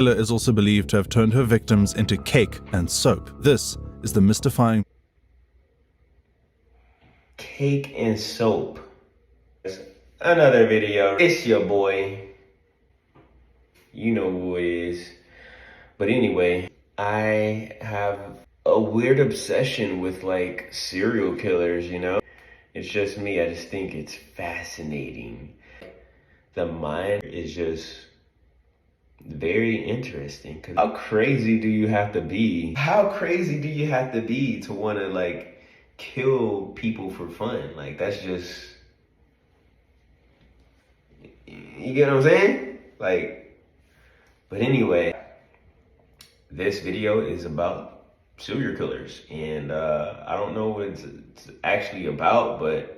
killer is also believed to have turned her victims into cake and soap. This is the mystifying cake and soap. Another video. It's your boy. You know who it is. But anyway, I have a weird obsession with like serial killers, you know? It's just me. I just think it's fascinating. The mind is just very interesting. Cause how crazy do you have to be? How crazy do you have to be to want to like kill people for fun? Like that's just, you get what I'm saying? Like, but anyway, this video is about serial killers, and I don't know what it's actually about, but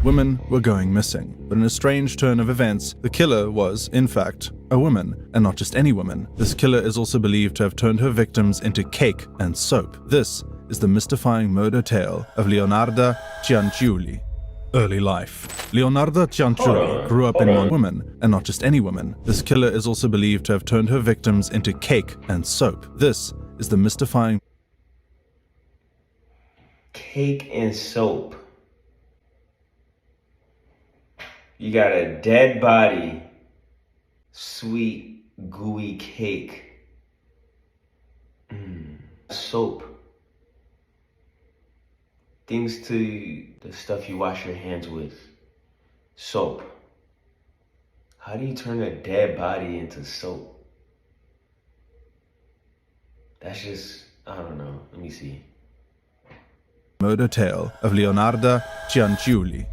women were going missing. But in a strange turn of events, the killer was, in fact, a woman, and not just any woman. This killer is also believed to have turned her victims into cake and soap. This is the mystifying murder tale of Leonarda Cianciulli. Early life. Leonarda Cianciulli grew up in one woman, and not just any woman. This killer is also believed to have turned her victims into cake and soap. This is the mystifying cake and soap. You got a dead body, sweet, gooey cake. Soap. Things to the stuff you wash your hands with. Soap. How do you turn a dead body into soap? That's just, I don't know. Let me see. Murder tale of Leonarda Cianciulli.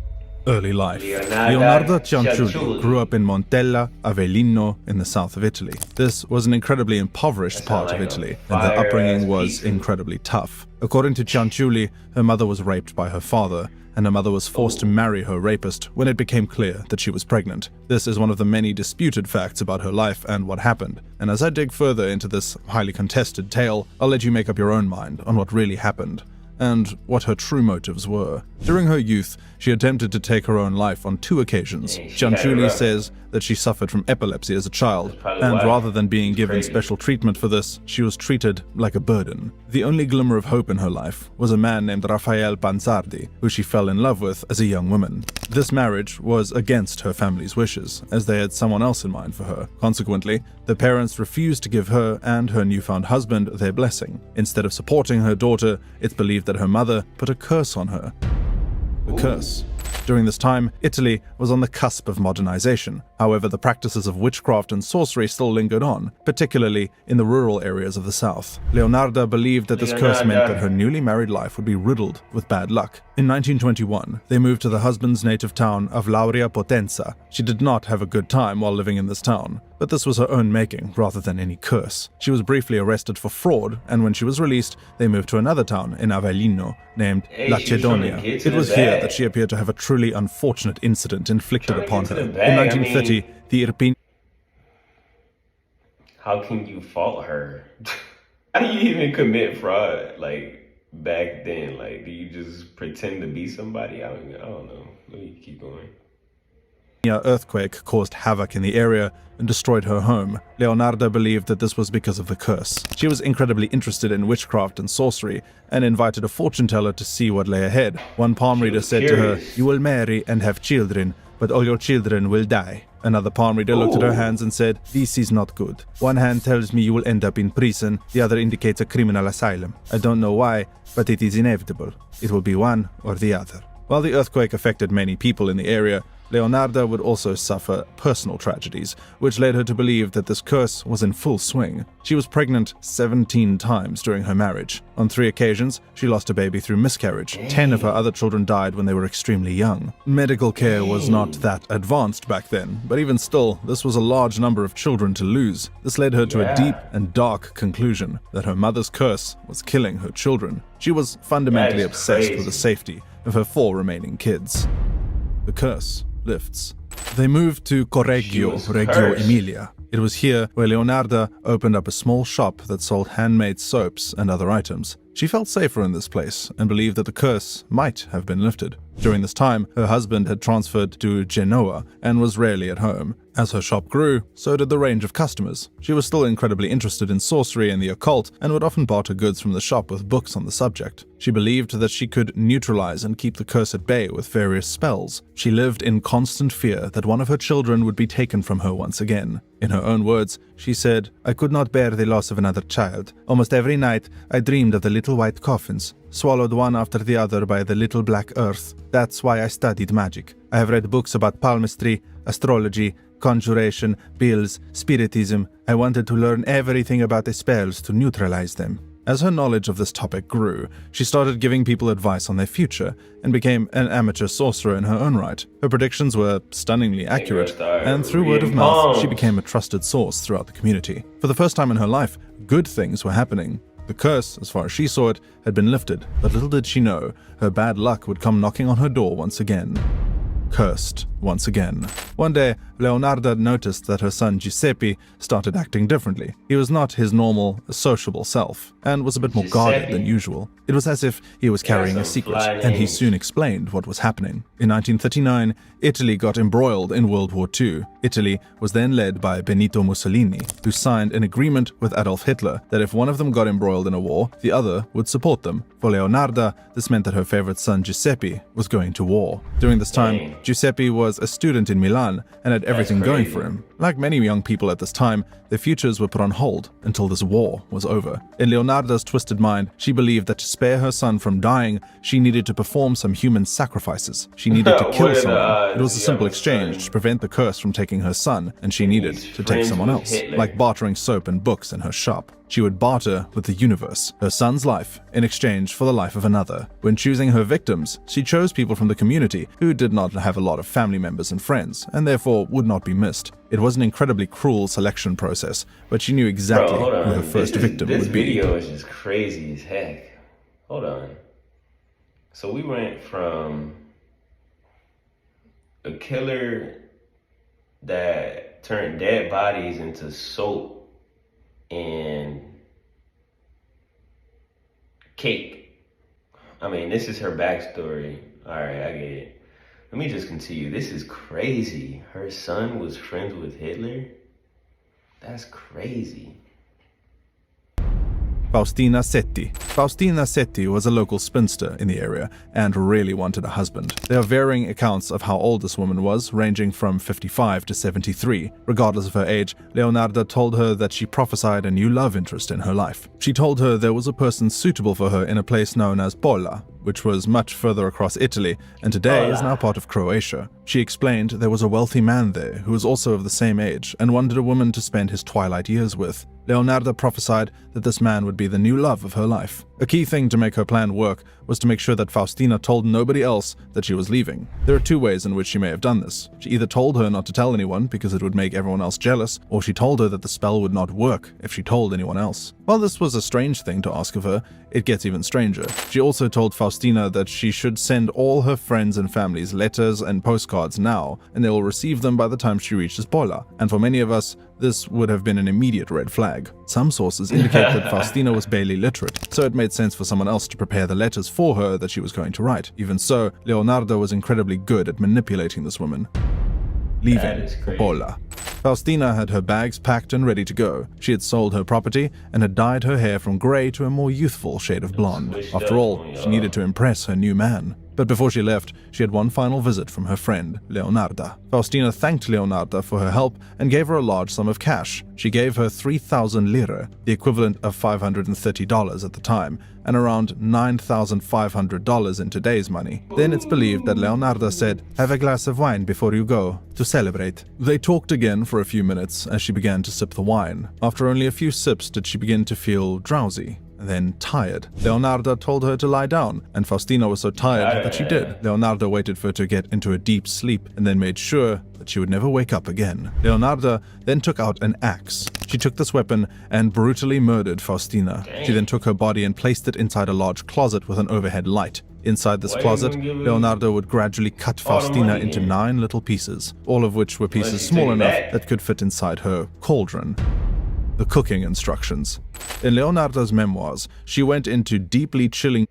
Early life. Leonarda Cianciulli grew up in Montella, Avellino, in the south of Italy. This was an incredibly impoverished part of Italy, and her upbringing was incredibly tough. According to Cianciulli, her mother was raped by her father, and her mother was forced to marry her rapist when it became clear that she was pregnant. This is one of the many disputed facts about her life and what happened. And as I dig further into this highly contested tale, I'll let you make up your own mind on what really happened and what her true motives were. During her youth, she attempted to take her own life on 2 occasions. Cianciulli says that she suffered from epilepsy as a child, and rather than being given special treatment for this, she was treated like a burden. The only glimmer of hope in her life was a man named Rafael Panzardi, who she fell in love with as a young woman. This marriage was against her family's wishes, as they had someone else in mind for her. Consequently, the parents refused to give her and her newfound husband their blessing. Instead of supporting her daughter, it's believed that her mother put a curse on her. The curse. During this time, Italy was on the cusp of modernization. However, the practices of witchcraft and sorcery still lingered on, particularly in the rural areas of the south. Leonarda believed that this curse meant that her newly married life would be riddled with bad luck. In 1921, they moved to the husband's native town of Lauria Potenza. She did not have a good time while living in this town, but this was her own making rather than any curse. She was briefly arrested for fraud, and when she was released, they moved to another town in Avellino named La Cedonia. It was here that she appeared to have a truly unfortunate incident inflicted upon her. In 1930, the Irpin... How can you fault her? How do you even commit fraud, like, back then? Like, do you just pretend to be somebody? I don't know. Let me keep going. Earthquake caused havoc in the area and destroyed her home. Leonarda believed that this was because of the curse. She was incredibly interested in witchcraft and sorcery and invited a fortune teller to see what lay ahead. One palm reader said to her, "You will marry and have children, but all your children will die." Another palm reader looked at her hands and said, "This is not good. One hand tells me you will end up in prison, the other indicates a criminal asylum. I don't know why, but it is inevitable. It will be one or the other." While the earthquake affected many people in the area, Leonarda would also suffer personal tragedies, which led her to believe that this curse was in full swing. She was pregnant 17 times during her marriage. On 3 occasions, she lost a baby through miscarriage. 10 of her other children died when they were extremely young. Medical care was not that advanced back then, but even still, this was a large number of children to lose. This led her to a deep and dark conclusion that her mother's curse was killing her children. She was fundamentally obsessed with the safety of her 4 remaining kids. The curse lifts. They moved to Correggio, Reggio Emilia. It was here where Leonarda opened up a small shop that sold handmade soaps and other items. She felt safer in this place and believed that the curse might have been lifted. During this time, her husband had transferred to Genoa and was rarely at home. As her shop grew, so did the range of customers. She was still incredibly interested in sorcery and the occult, and would often barter goods from the shop with books on the subject. She believed that she could neutralize and keep the curse at bay with various spells. She lived in constant fear that one of her children would be taken from her once again. In her own words, she said, "I could not bear the loss of another child. Almost every night, I dreamed of the little white coffins, swallowed one after the other by the little black earth. That's why I studied magic. I have read books about palmistry, astrology, conjuration, bills, spiritism. I wanted to learn everything about the spells to neutralize them." As her knowledge of this topic grew, she started giving people advice on their future and became an amateur sorcerer in her own right. Her predictions were stunningly accurate, and through word of mouth, she became a trusted source throughout the community. For the first time in her life, good things were happening. The curse, as far as she saw it, had been lifted, but little did she know, her bad luck would come knocking on her door once again. Cursed once again. One day, Leonarda noticed that her son Giuseppe started acting differently. He was not his normal, sociable self, and was a bit more guarded than usual. It was as if he was carrying a secret, and he soon explained what was happening. In 1939, Italy got embroiled in World War II. Italy was then led by Benito Mussolini, who signed an agreement with Adolf Hitler that if one of them got embroiled in a war, the other would support them. For Leonarda, this meant that her favorite son Giuseppe was going to war. During this time, Giuseppe was a student in Milan and had everything going for him. Like many young people at this time, their futures were put on hold until this war was over. In Leonarda's twisted mind, she believed that to spare her son from dying, she needed to perform some human sacrifices. She needed to kill someone. It was a simple exchange to prevent the curse from taking her son, and she needed to take someone else, like bartering soap and books in her shop. She would barter with the universe, her son's life, in exchange for the life of another. When choosing her victims, she chose people from the community who did not have a lot of family members and friends, and therefore would not be missed. It was an incredibly cruel selection process, but she knew exactly who her first victim would be. This video is just crazy as heck. Hold on. So we went from a killer that turned dead bodies into soap and cake. I mean, this is her backstory. All right, I get it. Let me just continue. This is crazy. Her son was friends with Hitler? That's crazy. Faustina Setti. Faustina Setti was a local spinster in the area and really wanted a husband. There are varying accounts of how old this woman was, ranging from 55 to 73. Regardless of her age, Leonarda told her that she prophesied a new love interest in her life. She told her there was a person suitable for her in a place known as Pola, which was much further across Italy and today is now part of Croatia. She explained there was a wealthy man there who was also of the same age and wanted a woman to spend his twilight years with. Leonarda prophesied that this man would be the new love of her life. A key thing to make her plan work was to make sure that Faustina told nobody else that she was leaving. There are two ways in which she may have done this. She either told her not to tell anyone because it would make everyone else jealous, or she told her that the spell would not work if she told anyone else. While this was a strange thing to ask of her, it gets even stranger. She also told Faustina that she should send all her friends and families letters and postcards now, and they will receive them by the time she reaches Pola. And for many of us, this would have been an immediate red flag. Some sources indicate that Faustina was barely literate, so it made sense for someone else to prepare the letters for her that she was going to write. Even so, Leonardo was incredibly good at manipulating this woman. Leaving for Pola. Faustina had her bags packed and ready to go. She had sold her property and had dyed her hair from gray to a more youthful shade of blonde. After all, she needed to impress her new man. But before she left, she had one final visit from her friend, Leonarda. Faustina thanked Leonarda for her help and gave her a large sum of cash. She gave her 3,000 lire, the equivalent of $530 at the time, and around $9,500 in today's money. Then it's believed that Leonarda said, "Have a glass of wine before you go, to celebrate." They talked again for a few minutes as she began to sip the wine. After only a few sips did she begin to feel drowsy, then tired. Leonarda told her to lie down, and Faustina was so tired that she did. Leonarda waited for her to get into a deep sleep and then made sure that she would never wake up again. Leonarda then took out an axe. She took this weapon and brutally murdered Faustina. She then took her body and placed it inside a large closet with an overhead light. Inside this closet, Leonardo would gradually cut Faustina into 9 little pieces, all of which were pieces small enough that could fit inside her cauldron. The cooking instructions. In Leonardo's memoirs, she went into deeply chilling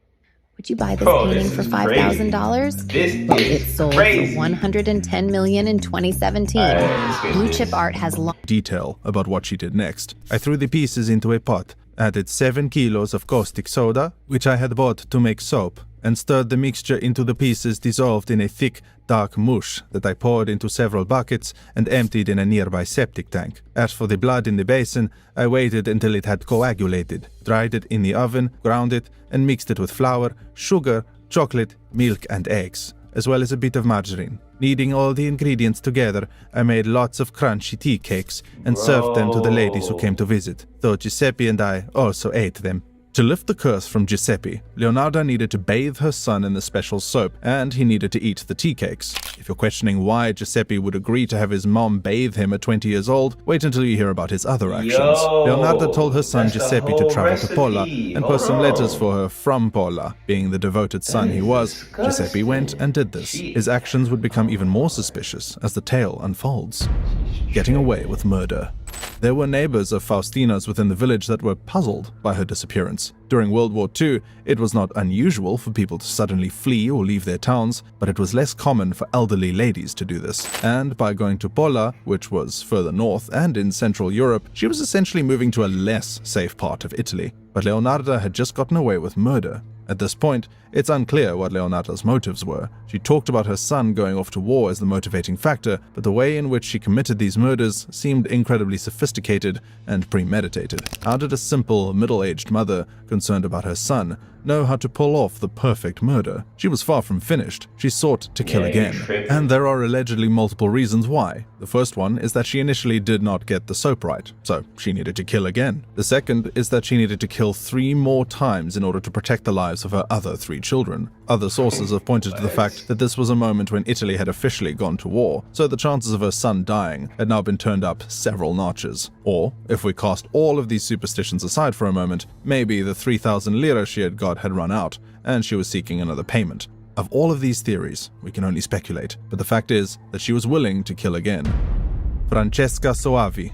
Would you buy this Bro, painting this for is $5,000? crazy. Well, This it is sold crazy. for $110 million in 2017. Blue chip art has long Detail about what she did next. I threw the pieces into a pot, added 7 kilos of caustic soda, which I had bought to make soap, and stirred the mixture into the pieces dissolved in a thick, dark mush that I poured into several buckets and emptied in a nearby septic tank. As for the blood in the basin, I waited until it had coagulated, dried it in the oven, ground it, and mixed it with flour, sugar, chocolate, milk, and eggs, as well as a bit of margarine. Kneading all the ingredients together, I made lots of crunchy tea cakes and served them to the ladies who came to visit, though Giuseppe and I also ate them. To lift the curse from Giuseppe, Leonarda needed to bathe her son in the special soap, and he needed to eat the tea cakes. If you're questioning why Giuseppe would agree to have his mom bathe him at 20 years old, wait until you hear about his other actions. Leonarda told her son Giuseppe to travel to Pola and post some letters for her from Pola. Being the devoted son he was, Giuseppe went and did this. His actions would become even more suspicious as the tale unfolds. Getting away with murder. There were neighbors of Faustina's within the village that were puzzled by her disappearance. During World War II, it was not unusual for people to suddenly flee or leave their towns, but it was less common for elderly ladies to do this. And by going to Pola, which was further north and in Central Europe, she was essentially moving to a less safe part of Italy. But Leonarda had just gotten away with murder. At this point, it's unclear what Leonarda's motives were. She talked about her son going off to war as the motivating factor, but the way in which she committed these murders seemed incredibly sophisticated and premeditated. How did a simple, middle-aged mother concerned about her son know how to pull off the perfect murder? She was far from finished. She sought to kill again. And there are allegedly multiple reasons why. The first one is that she initially did not get the soap right, so she needed to kill again. The second is that she needed to kill 3 more times in order to protect the lives of her other 3 children. Other sources have pointed to the fact that this was a moment when Italy had officially gone to war, so the chances of her son dying had now been turned up several notches. Or, if we cast all of these superstitions aside for a moment, maybe the 3,000 lira she had got had run out, and she was seeking another payment. Of all of these theories, we can only speculate, but the fact is that she was willing to kill again. Francesca Sawavi.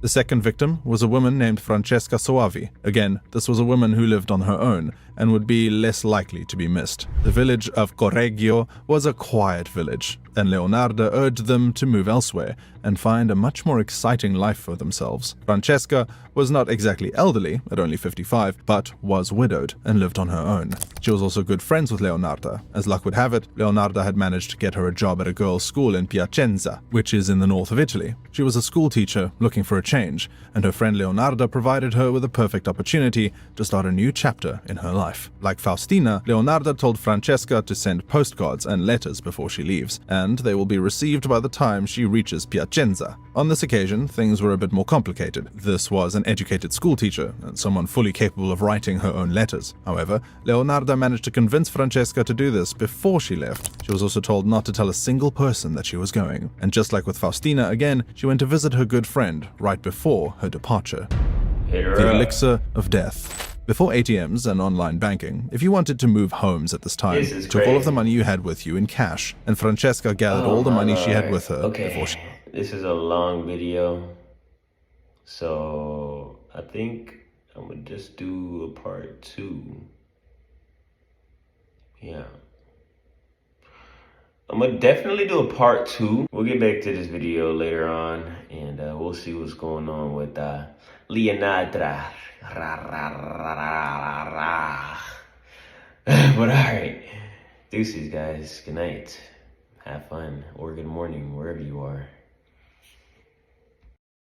The second victim was a woman named Francesca Sawavi. Again, this was a woman who lived on her own and would be less likely to be missed. The village of Correggio was a quiet village, and Leonarda urged them to move elsewhere and find a much more exciting life for themselves. Francesca was not exactly elderly, at only 55, but was widowed and lived on her own. She was also good friends with Leonarda. As luck would have it, Leonarda had managed to get her a job at a girls' school in Piacenza, which is in the north of Italy. She was a school teacher looking for a change, and her friend Leonarda provided her with a perfect opportunity to start a new chapter in her life. Like Faustina, Leonarda told Francesca to send postcards and letters before she leaves, and they will be received by the time she reaches Piacenza. On this occasion, things were a bit more complicated. This was an educated schoolteacher and someone fully capable of writing her own letters. However, Leonarda managed to convince Francesca to do this before she left. She was also told not to tell a single person that she was going. And just like with Faustina again, she went to visit her good friend right before her departure. The elixir of death. Before ATMs and online banking, if you wanted to move homes at this time, you took all of the money you had with you in cash, and Francesca gathered all the money she had with her before she... This is a long video, so I think I'm gonna just do a part 2. Yeah. I'm gonna definitely do a part 2. We'll get back to this video later on, and we'll see what's going on with Leonarda. But alright, deuces guys, good night, have fun, or good morning, wherever you are.